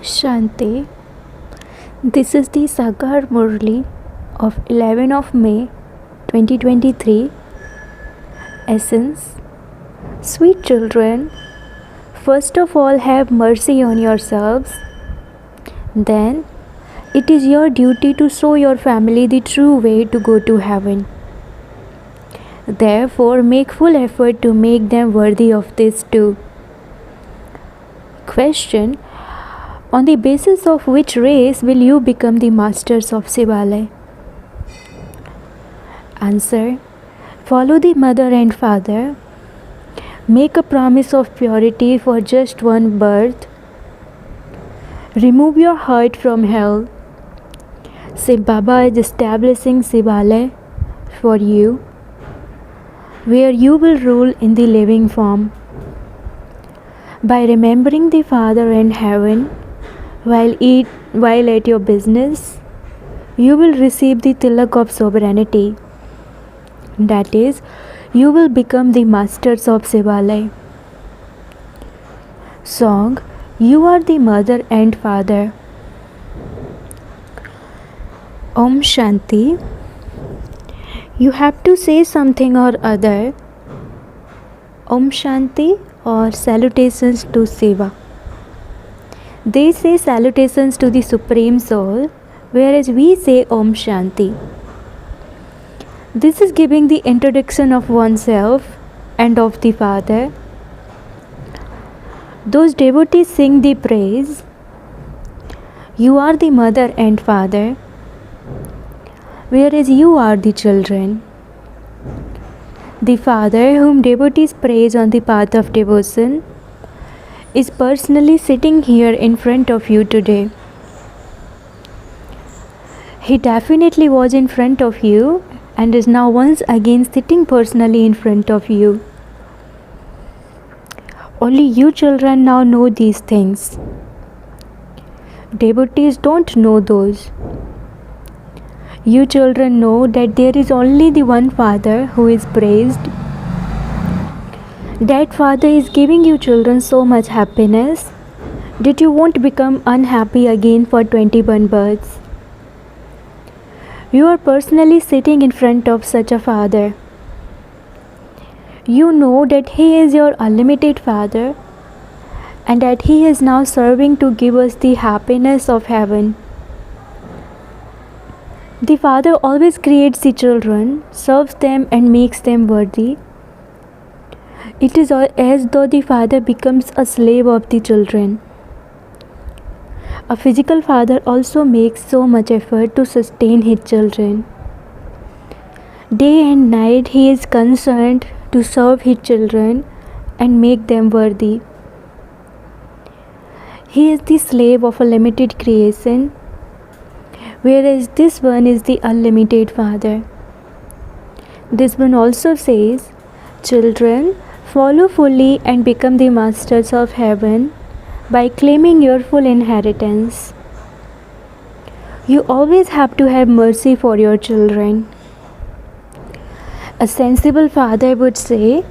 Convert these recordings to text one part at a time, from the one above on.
Shanti. This is the Sakar Murli of 11 of May 2023. Essence. Sweet children, first of all have mercy on yourselves. Then it is your duty to show your family the true way to go to heaven. Therefore, make full effort to make them worthy of this too. Question. On the basis of which race will you become the masters of Shivalaya? Answer. Follow the mother and father. Make a promise of purity for just one birth. Remove your heart from hell. Say Baba is establishing Shivalaya for you, where you will rule in the living form. By remembering the Father in heaven, while at your business, you will receive the tilak of sovereignty. That is, you will become the masters of Shivalaya. Song. You are the mother and father. Om Shanti. You have to say something or other. Om Shanti or salutations to Shiva. They say salutations to the Supreme Soul, whereas we say Om Shanti. This is giving the introduction of oneself and of the Father. Those devotees sing the praise. You are the mother and father, whereas you are the children. The Father whom devotees praise on the path of devotion is personally sitting here in front of you today. He definitely was in front of you and is now once again sitting personally in front of you. Only you children now know these things. Devotees don't know those. You children know that there is only the one Father who is praised. That Father is giving you children so much happiness that you won't become unhappy again for 21 births. You are personally sitting in front of such a Father. You know that He is your unlimited Father and that He is now serving to give us the happiness of heaven. The Father always creates the children, serves them and makes them worthy. It is as though the Father becomes a slave of the children. A physical father also makes so much effort to sustain his children. Day and night he is concerned to serve his children and make them worthy. He is the slave of a limited creation, whereas this one is the unlimited Father. This one also says, children, follow fully and become the masters of heaven by claiming your full inheritance. You always have to have mercy for your children. A sensible father would say,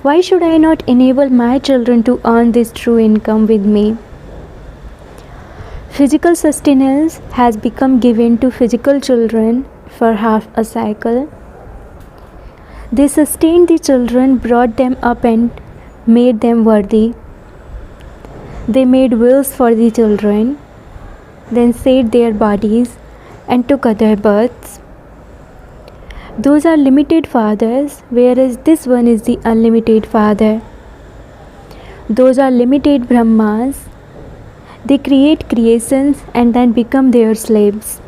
why should I not enable my children to earn this true income with me? Physical sustenance has become given to physical children for half a cycle. They sustained the children, brought them up and made them worthy. They made wills for the children, then saved their bodies and took other births. Those are limited fathers, whereas this one is the unlimited Father. Those are limited Brahmas. They create creations and then become their slaves.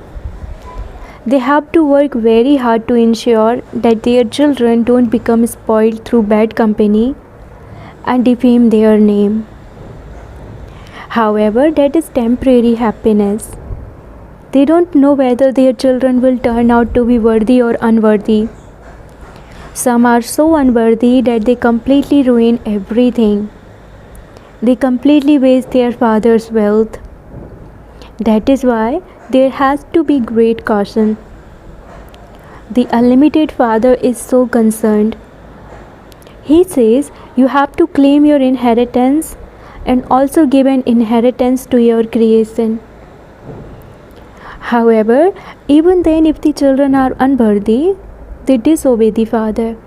They have to work very hard to ensure that their children don't become spoiled through bad company and defame their name. However, that is temporary happiness. They don't know whether their children will turn out to be worthy or unworthy. Some are so unworthy that they completely ruin everything. They completely waste their father's wealth. That is why there has to be great caution. The unlimited Father is so concerned. He says you have to claim your inheritance and also give an inheritance to your creation. However, even then, if the children are unworthy, they disobey the father.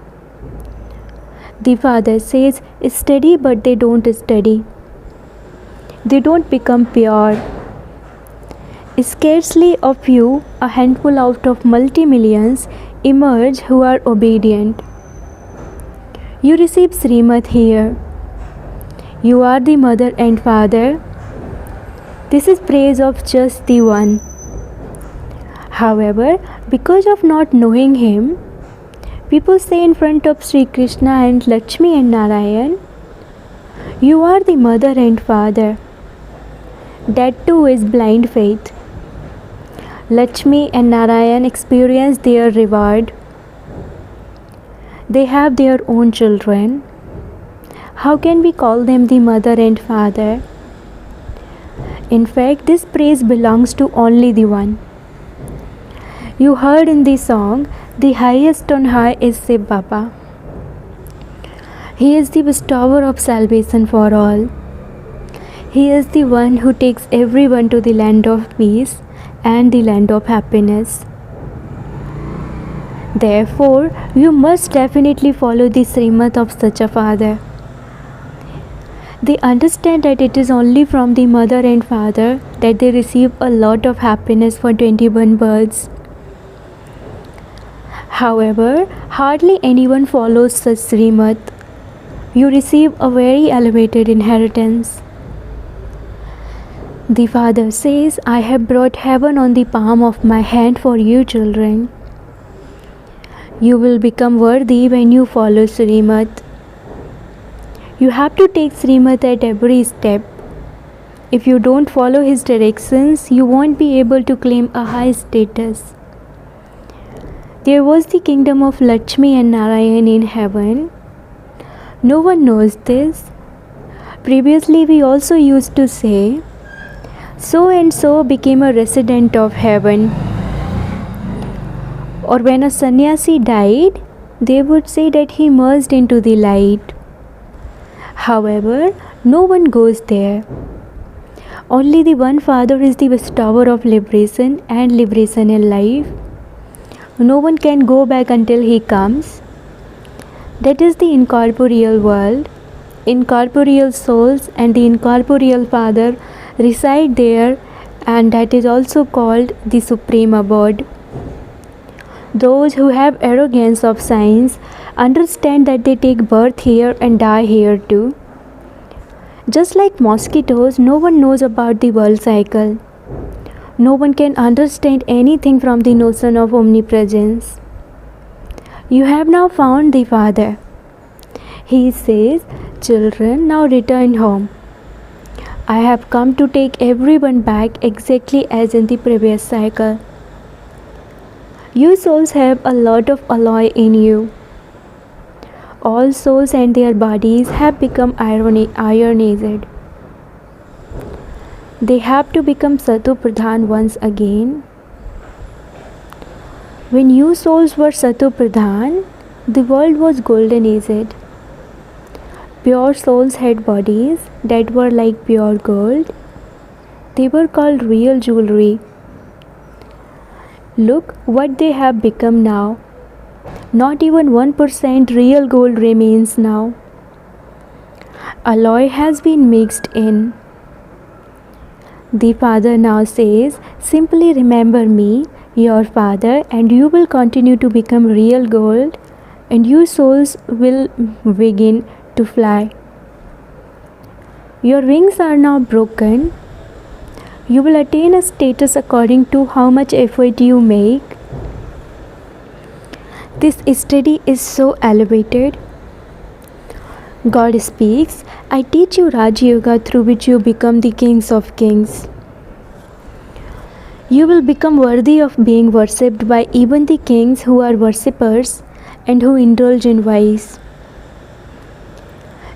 The father says, study, but they don't study. They don't become pure. Scarcely a few, a handful out of multi-millions, emerge who are obedient. You receive Srimad here. You are the mother and father. This is praise of just the one. However, because of not knowing him, people say in front of Sri Krishna and Lakshmi and Narayan, you are the mother and father. That too is blind faith. Lakshmi and Narayan experience their reward. They have their own children. How can we call them the mother and father? In fact, this praise belongs to only the one. You heard in the song, the highest on high is Shiv Baba. He is the bestower of salvation for all. He is the one who takes everyone to the land of peace and the land of happiness. Therefore, you must definitely follow the Srimad of such a father. They understand that it is only from the mother and father that they receive a lot of happiness for 21 births. However, hardly anyone follows such Srimad. You receive a very elevated inheritance. The father says, I have brought heaven on the palm of my hand for you children. You will become worthy when you follow Srimad. You have to take Srimad at every step. If you don't follow his directions, you won't be able to claim a high status. There was the kingdom of Lakshmi and Narayan in heaven. No one knows this. Previously, we also used to say, so and so became a resident of heaven. Or when a sannyasi died, they would say that he merged into the light. However, no one goes there. Only the one Father is the bestower of liberation and liberation in life. No one can go back until he comes. That is the incorporeal world. Incorporeal souls and the incorporeal Father reside there, and that is also called the Supreme Abode. Those who have arrogance of science understand that they take birth here and die here too. Just like mosquitoes, no one knows about the world cycle. No one can understand anything from the notion of omnipresence. You have now found the Father. He says, children, now return home. I have come to take everyone back exactly as in the previous cycle. You souls have a lot of alloy in you. All souls and their bodies have become ironized. They have to become Satu Pradhan once again. When you souls were Satu Pradhan, the world was golden aged. Pure souls had bodies that were like pure gold. They were called real jewelry. Look what they have become now. Not even 1% real gold remains now. Alloy has been mixed in. The Father now says, simply remember me, your Father, and you will continue to become real gold, and you souls will begin to fly. Your wings are now broken. You will attain a status according to how much effort you make. This study is so elevated. God speaks, I teach you Raj Yoga through which you become the kings of kings. You will become worthy of being worshipped by even the kings who are worshippers and who indulge in vice.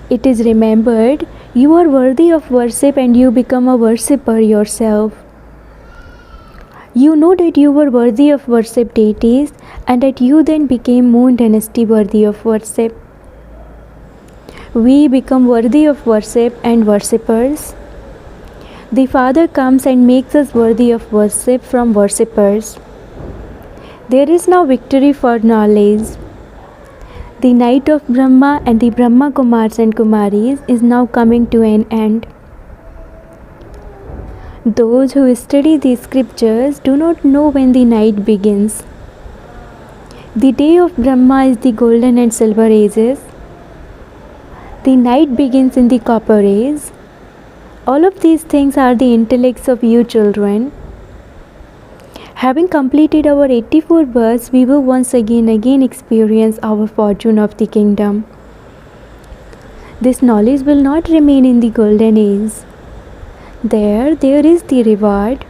It is remembered, you are worthy of worship and you become a worshipper yourself. You know that you were worthy of worship deities and that you then became Moon dynasty worthy of worship. we become worthy of worship and worshippers. The Father comes and makes us worthy of worship from worshippers. There is now victory for knowledge. The night of Brahma and the Brahma Kumars and Kumaris is now coming to an end. Those who study the scriptures do not know when the night begins. The day of Brahma is the golden and silver ages. The night begins in the copper age. All of these things are the intellects of you children. Having completed our 84 births, we will once again experience our fortune of the kingdom. This knowledge will not remain in the golden age. There is the reward.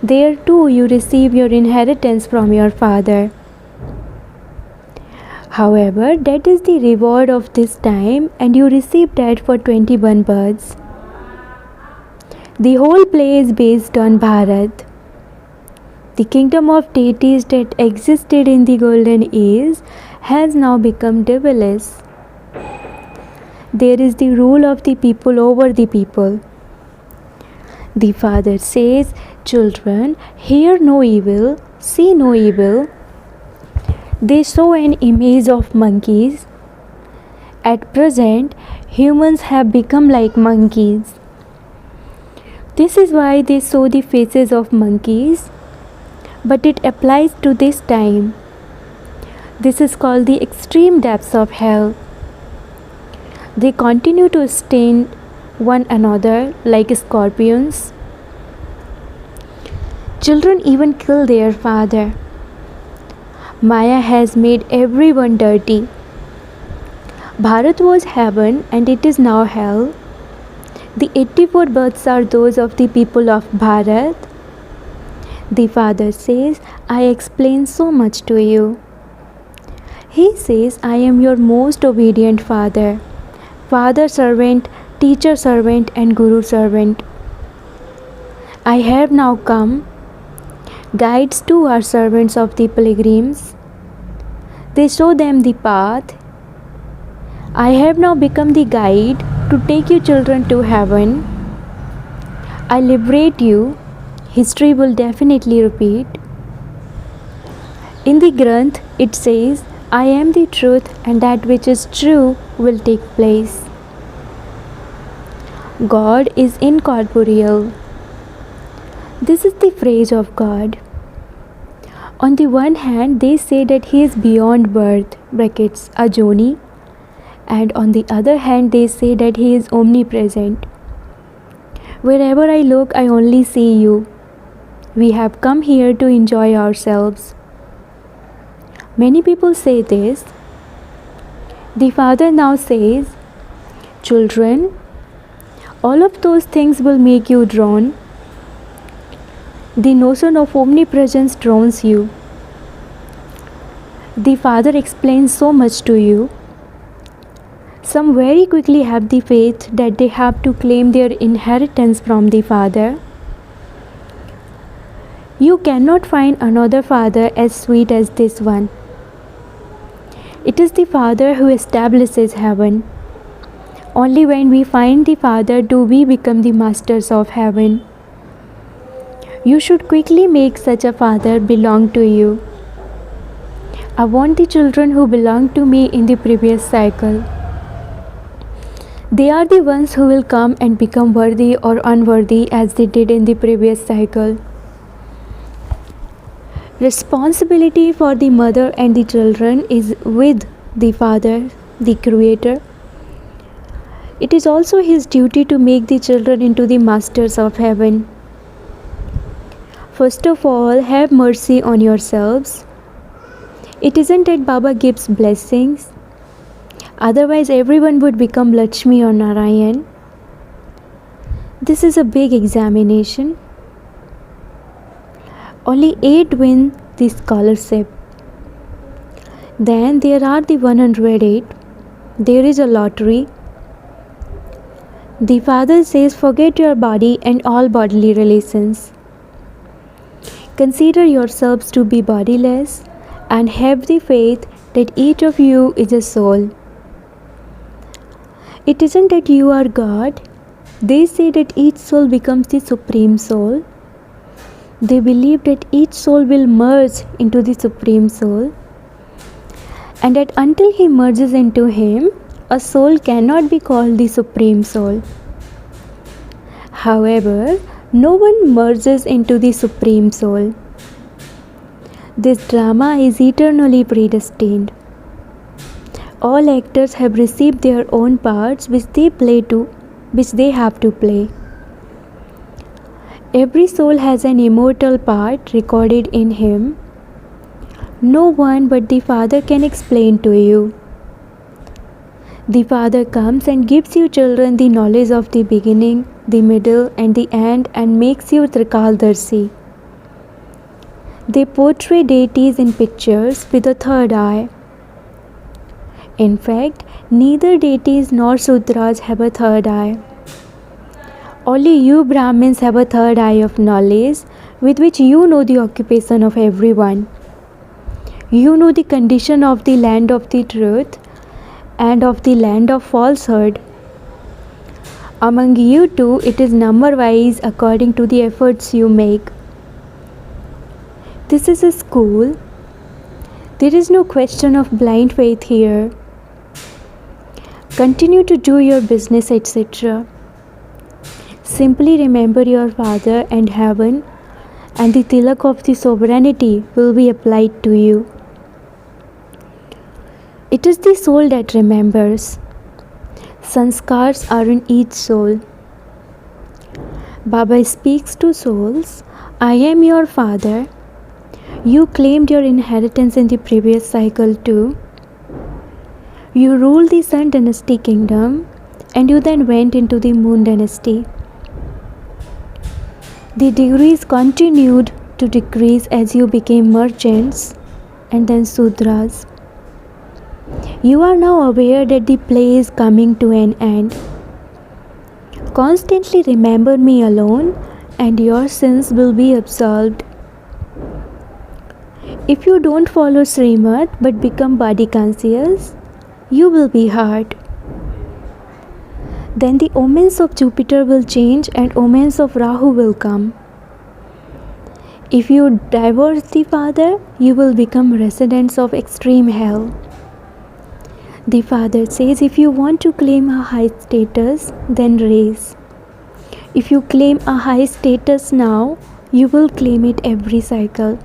There too you receive your inheritance from your father. However, that is the reward of this time, and you receive that for 21 births. The whole play is based on Bharat. The kingdom of deities that existed in the golden age has now become devilish. There is the rule of the people over the people. The Father says, "Children, hear no evil, see no evil." They show an image of monkeys. At present, humans have become like monkeys. This is why they show the faces of monkeys, but it applies to this time. This is called the extreme depths of hell. They continue to sting one another like scorpions. Children even kill their father. Maya has made everyone dirty. Bharat was heaven and it is now hell. The 84 births are those of the people of Bharat. The Father says, "I explain so much to you." He says, "I am your most obedient Father, Father servant, teacher servant and Guru servant. I have now come. Guides too are servants of the pilgrims. They show them the path. I have now become the guide to take you children to heaven. I liberate you. History will definitely repeat. In the Granth, it says, "I am the truth and that which is true will take place." God is incorporeal. This is the phrase of God. On the one hand, they say that He is beyond birth, brackets, Ajoni, and on the other hand, they say that He is omnipresent. Wherever I look, I only see you. We have come here to enjoy ourselves. Many people say this. The Father now says, "Children, all of those things will make you drawn. The notion of omnipresence draws you. The Father explains so much to you. Some very quickly have the faith that they have to claim their inheritance from the Father. You cannot find another Father as sweet as this one. It is the Father who establishes heaven. Only when we find the Father do we become the masters of heaven. You should quickly make such a Father belong to you. I want the children who belonged to me in the previous cycle. They are the ones who will come and become worthy or unworthy as they did in the previous cycle. Responsibility for the mother and the children is with the Father, the Creator. It is also His duty to make the children into the masters of heaven. First of all, have mercy on yourselves. It isn't that Baba gives blessings. Otherwise, everyone would become Lakshmi or Narayan. This is a big examination. Only 8 win the scholarship. Then there are the 108. There is a lottery. The Father says, "Forget your body and all bodily relations. Consider yourselves to be bodiless and have the faith that each of you is a soul. It isn't that you are God. They say that each soul becomes the supreme soul. They believe that each soul will merge into the supreme soul, and that until he merges into him, a soul cannot be called the supreme soul. However, no one merges into the supreme soul. This drama is eternally predestined. All actors have received their own parts which they have to play. Every soul has an immortal part recorded in him. No one but the Father can explain to you. The Father comes and gives you children the knowledge of the beginning, the middle and the end, and makes you Trikaldarshi. They portray deities in pictures with a third eye. In fact, neither deities nor Sudras have a third eye. Only you Brahmins have a third eye of knowledge with which you know the occupation of everyone. You know the condition of the land of the truth and of the land of falsehood. Among you two, it is number-wise according to the efforts you make. This is a school. There is no question of blind faith here. Continue to do your business, etc. Simply remember your Father and heaven, and the tilak of the sovereignty will be applied to you. It is the soul that remembers. Sanskars are in each soul. Baba speaks to souls. I am your Father. You claimed your inheritance in the previous cycle too. You ruled the Sun Dynasty kingdom, and you then went into the Moon Dynasty. The degrees continued to decrease as you became merchants and then Sudras. You are now aware that the play is coming to an end. Constantly remember me alone, and your sins will be absolved. If you don't follow Srimad but become body conscious, you will be hurt. Then the omens of Jupiter will change and omens of Rahu will come. If you divorce the Father, you will become residents of extreme hell. The Father says, if you want to claim a high status, then raise. If you claim a high status now, you will claim it every cycle.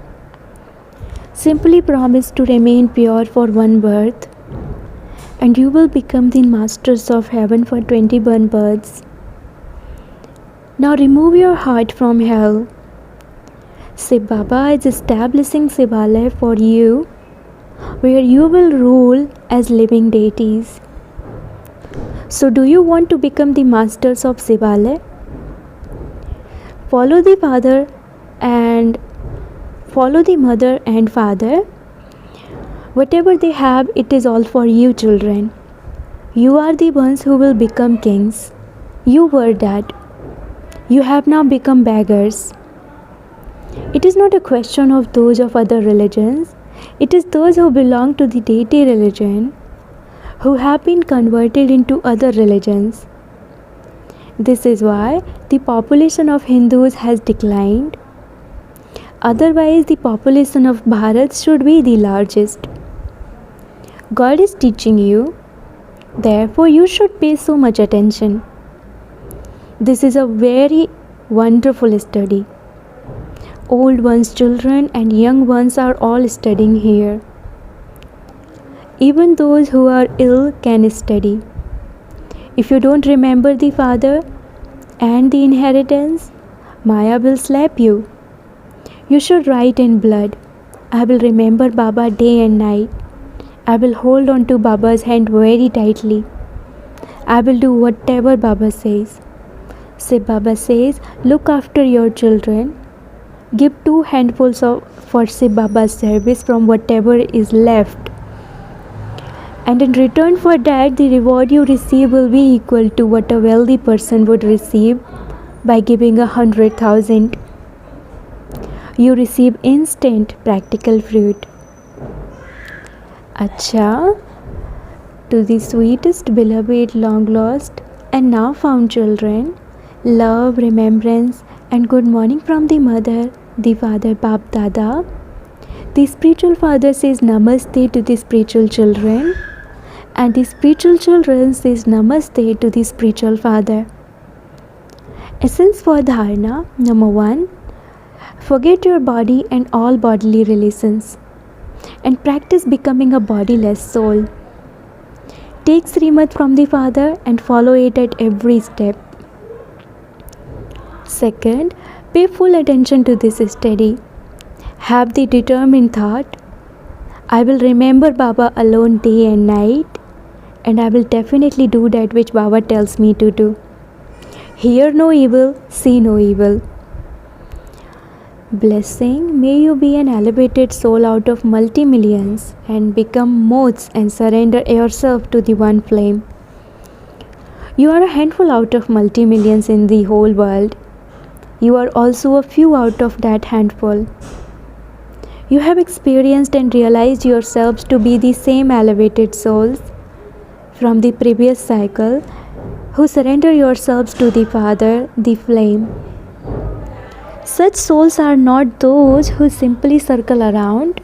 Simply promise to remain pure for one birth, and you will become the masters of heaven for 21 births. Now remove your heart from hell. Shiv Baba is establishing Shivalaya for you, where you will rule as living deities. So do you want to become the masters of Shivalaya? Follow the Father and follow the Mother and Father. Whatever they have, it is all for you, children. You are the ones who will become kings. You were that. You have now become beggars. It is not a question of those of other religions. It is those who belong to the deity religion who have been converted into other religions. This is why the population of Hindus has declined. Otherwise, the population of Bharat should be the largest. God is teaching you, therefore you should pay so much attention. This is a very wonderful study. Old ones, children and young ones are all studying here. Even those who are ill can study. If you don't remember the Father and the inheritance, Maya will slap you. You should write in blood, I will remember Baba day and night. I will hold on to Baba's hand very tightly. I will do whatever Baba says. Shiv Baba says, look after your children. Give 2 handfuls for Shiv Baba's service from whatever is left. And in return for that, the reward you receive will be equal to what a wealthy person would receive by giving 100,000. You receive instant practical fruit. अच्छा, to the sweetest, beloved, long lost, and now found children, love, remembrance, and good morning from the mother, the father, Bap Dada. The spiritual father says Namaste to the spiritual children, and the spiritual children says Namaste to the spiritual father. Essence for Dharana. Number 1. Forget your body and all bodily relations, and practice becoming a bodiless soul. Take Srimad from the Father and follow it at every step. Second, pay full attention to this study. Have the determined thought, I will remember Baba alone day and night, and I will definitely do that which Baba tells me to do. Hear no evil, see no evil. Blessing, may you be an elevated soul out of multi-millions and become moths and surrender yourself to the one flame. You are a handful out of multi-millions in the whole world. You are also a few out of that handful. You have experienced and realized yourselves to be the same elevated souls from the previous cycle who surrender yourselves to the Father, the flame. Such souls are not those who simply circle around,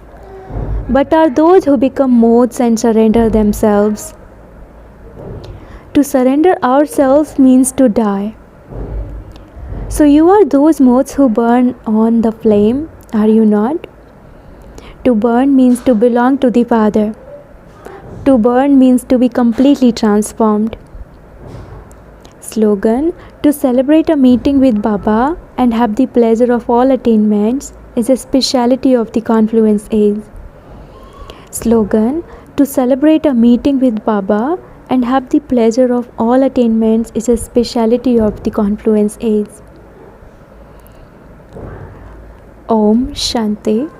but are those who become moths and surrender themselves. To surrender ourselves means to die. So you are those moths who burn on the flame, are you not? To burn means to belong to the Father. To burn means to be completely transformed. Slogan, to celebrate a meeting with Baba and have the pleasure of all attainments is a speciality of the Confluence Age. Slogan, to celebrate a meeting with Baba and have the pleasure of all attainments is a speciality of the Confluence Age. Om Shanti.